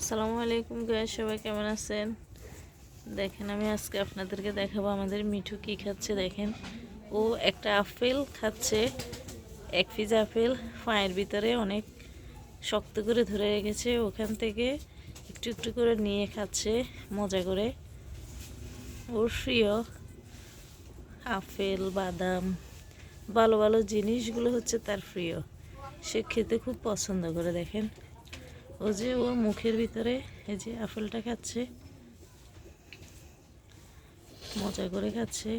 আসসালামু আলাইকুম গাইস, সবাই কেমন আছেন? দেখেন, আমি আজকে আপনাদেরকে দেখাবো আমাদের মিঠু কি খাচ্ছে। দেখেন, ও একটা আপেল খাচ্ছে, এক পিস আপেল পায়ের ভিতরে অনেক শক্ত করে ধরে রেখেছে, ওখান থেকে একটু একটু করে নিয়ে খাচ্ছে মজা করে। ওর প্রিয় আপেল, বাদাম, ভালো ভালো জিনিসগুলো হচ্ছে তার প্রিয়, সে খেতে খুব পছন্দ করে। দেখেন, ও যে ওর মুখের ভিতরে এই যে আপেলটা খাচ্ছে, মজা করে খাচ্ছে।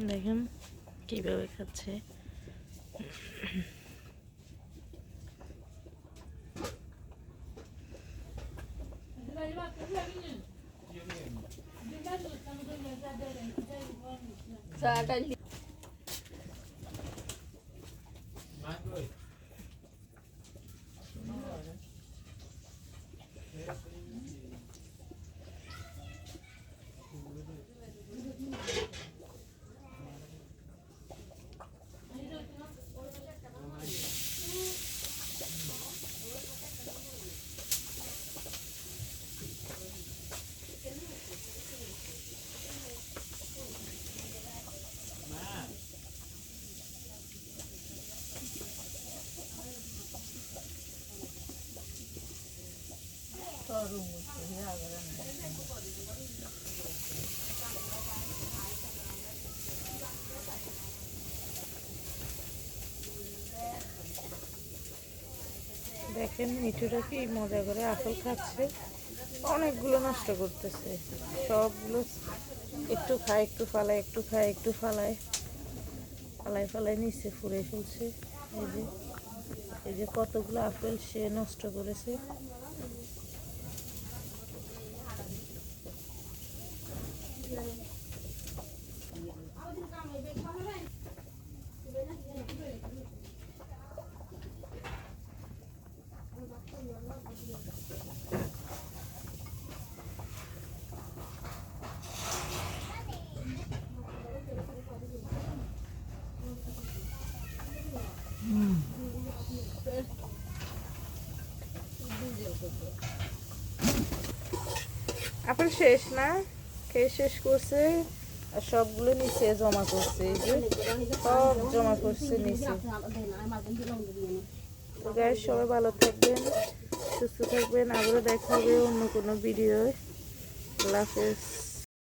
দেখেন কিভাবে খাচ্ছে। দেখেন মিঠুটা কি মজা করে আপেল খাচ্ছে, অনেকগুলো নষ্ট করতেছে, সবগুলো একটু খায় একটু ফালায়, একটু খায় একটু ফালায়, ফালায় ফালায় নিচে ফুঁড়ে ফেলছে। এই যে কতগুলো আপেল সে নষ্ট করেছে। আপেল শেষ না, খেয়ে শেষ করছে, আর সবগুলো নিচে জমা করছে। এই যে সব জমা করছে নিচে। তো গাইস, সবাই ভালো থাকবেন, সুস্থ থাকবেন, আবারও দেখা হবে অন্য কোনো ভিডিও। আল্লাহ হাফেজ।